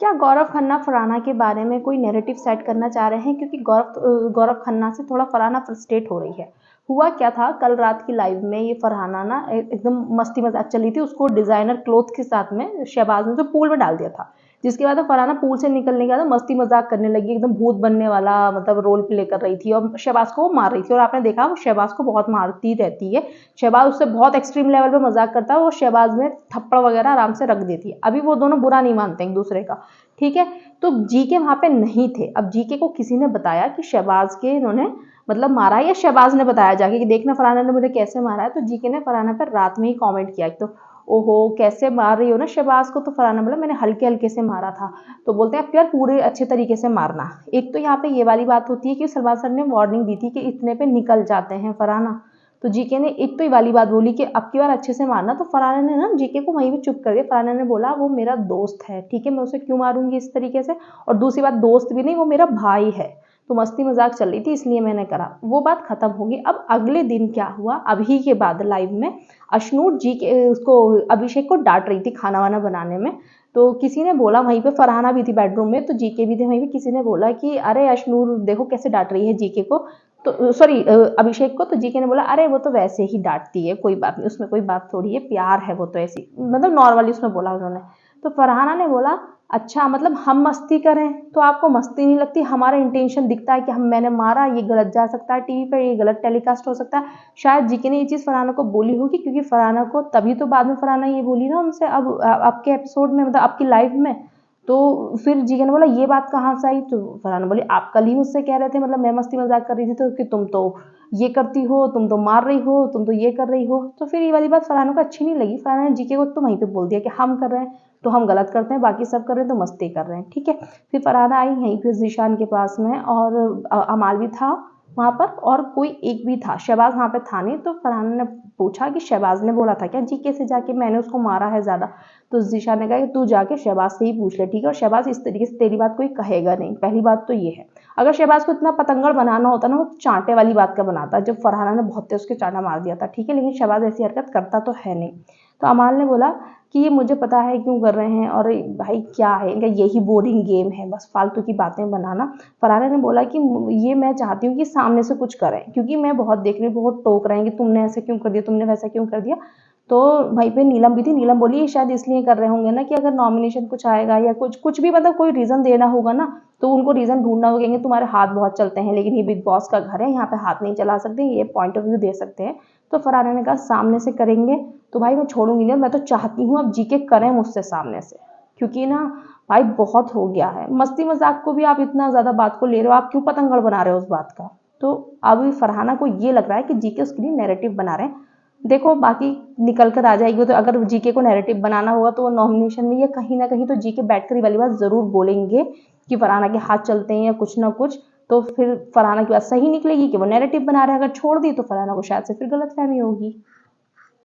क्या गौरव खन्ना फरहाना के बारे में कोई नैरेटिव सेट करना चाह रहे हैं, क्योंकि गौरव खन्ना से थोड़ा फरहाना फ्रस्ट्रेट हो रही है। हुआ क्या था, कल रात की लाइव में ये फरहाना ना एकदम मस्ती मजाक चली थी, उसको डिजाइनर क्लोथ के साथ में शहबाज ने तो पूल में डाल दिया था। जिसके बाद फरहाना पूल से निकलने के बाद मस्ती मजाक करने लगी, एकदम भूत बनने वाला मतलब रोल प्ले कर रही थी और शहबाज को वो मार रही थी। और आपने देखा वो शहबाज को बहुत मारती रहती है, शहबाज उससे बहुत एक्सट्रीम लेवल पे मजाक करता है, वो शहबाज में थप्पड़ वगैरह आराम से रख देती है। अभी वो दोनों बुरा नहीं मानते एक दूसरे का, ठीक है। तो जीके वहां पे नहीं थे। अब जीके को किसी ने बताया कि शहबाज के इन्होंने मतलब मारा है, या शहबाज ने बताया जाके कि देखना फरहाना ने मुझे कैसे मारा है। तो जीके ने फरहाना पर रात में ही कमेंट किया तो ओहो कैसे मार रही हो ना शहबाज को। तो फरहाना बोला मैंने हल्के हल्के से मारा था। तो बोलते हैं यार पूरे अच्छे तरीके से मारना। एक तो यहाँ पे ये वाली बात होती है कि सलमान सर ने वार्निंग दी थी कि इतने पे निकल जाते हैं फरहाना। तो जीके ने एक तो ये वाली बात बोली कि अब की बार अच्छे से मारना। तो फरहाना ने ना जीके को वहीं पे चुप कर दिया। फरहाना ने बोला वो मेरा दोस्त है, ठीक है, मैं उसे क्यों मारूंगी इस तरीके से। और दूसरी बात, दोस्त भी नहीं, वो मेरा भाई है, तो मस्ती मजाक चल रही थी इसलिए मैंने करा। वो बात खत्म होगी। अब अगले दिन क्या हुआ, अभी के बाद लाइव में अशनूर जी के उसको अभिषेक को डांट रही थी खाना वाना बनाने में। तो किसी ने बोला, वहीं पे फरहाना भी थी बेडरूम में, तो जीके भी थे वहीं पे, किसी ने बोला कि अरे अशनूर देखो कैसे डांट रही है जीके को, तो सॉरी अभिषेक को। तो जीके ने बोला अरे वो तो वैसे ही डांटती है, कोई बात नहीं, उसमें कोई बात थोड़ी है, प्यार है वो तो ऐसी, मतलब नॉर्मली उसमें बोला उन्होंने। तो फरहाना ने बोला अच्छा मतलब हम मस्ती करें तो आपको मस्ती नहीं लगती, हमारा इंटेंशन दिखता है कि हम मैंने मारा, ये गलत जा सकता है टीवी पर, ये गलत टेलीकास्ट हो सकता है। शायद जीके ने ये चीज़ फरहाना को बोली होगी, क्योंकि फरहाना को तभी तो बाद में फरहाना ये बोली ना उनसे अब आपके एपिसोड में, मतलब आपकी लाइव में। तो फिर जीके ने बोला ये बात कहाँ से आई। तो फरहाना बोली आप कल ही मुझसे कह रहे थे, मतलब मैं मस्ती मजाक कर रही थी तो कि तुम तो ये करती हो, तुम तो मार रही हो, तुम तो ये कर रही हो। तो फिर ये वाली बात फरहाना को अच्छी नहीं लगी। फरहाना ने जीके को तो वहीं पे बोल दिया कि हम कर रहे हैं तो हम गलत करते हैं, बाकी सब कर रहे हैं तो मस्ती कर रहे हैं, ठीक है। फिर फरहाना आई यहीं पे जीशान के पास में, और अमाल भी था वहाँ पर, और कोई एक भी था, शहबाज वहाँ पे था नहीं। तो फरहाना ने पूछा कि शहबाज ने बोला था क्या जीके से जाके मैंने उसको मारा है ज़्यादा। तो जीशान ने कहा कि तू जाके शहबाज से ही पूछ ले, ठीक है, और शहबाज इस तरीके से तेरी बात कोई कहेगा नहीं, पहली बात तो ये है। अगर शहबाज को इतना पतंगड़ बनाना होता ना, वो चांटे वाली बात का बनाता, जब फरहाना ने बहुत तेज उसके चांटा मार दिया था, ठीक है, लेकिन शहबाज ऐसी हरकत करता तो है नहीं। तो अमाल ने बोला कि ये मुझे पता है क्यों कर रहे हैं, और भाई क्या है इनका, यही बोरिंग गेम है, बस फालतू की बातें बनाना। फरहाना ने बोला कि ये मैं चाहती हूँ कि सामने से कुछ करें, क्योंकि मैं बहुत देख रही हूँ बहुत टोक रहे हैं कि तुमने ऐसे क्यों कर दिया, तुमने वैसा क्यों कर दिया। तो वहीं पे नीलम भी थी। नीलम बोली ये शायद इसलिए कर रहे होंगे ना कि अगर नॉमिनेशन कुछ आएगा या कुछ कुछ भी, मतलब कोई रीज़न देना होगा ना, तो उनको रीज़न ढूंढना होगा, कहेंगे तुम्हारे हाथ बहुत चलते हैं, लेकिन ये बिग बॉस का घर है, यहाँ पे हाथ नहीं चला सकते, ये पॉइंट ऑफ व्यू दे सकते हैं। तो फरहाना ने कहा सामने से करेंगे तो भाई मैं छोड़ूंगी नहीं, मैं तो चाहती हूँ अब जीके करें मुझसे सामने से, क्योंकि ना भाई बहुत हो गया है, मस्ती मजाक को भी आप इतना ज़्यादा बात को ले रहे हो, आप क्यों पतंगड़ बना रहे हो उस बात का। तो अब फरहाना को ये लग रहा है कि जीके उसके लिए नैरेटिव बना रहे हैं। देखो बाकी निकल कर आ जाएगी। तो अगर जीके को नैरेटिव बनाना होगा तो वो नॉमिनेशन में या कहीं ना कहीं तो जीके बैठकर ये वाली बात ज़रूर बोलेंगे कि फरहाना के हाथ चलते हैं या कुछ ना कुछ। तो फिर फरहाना की बात सही निकलेगी कि वो नैरेटिव बना रहे हैं, अगर छोड़ दी तो फरहाना को शायद से फिर गलतफहमी होगी।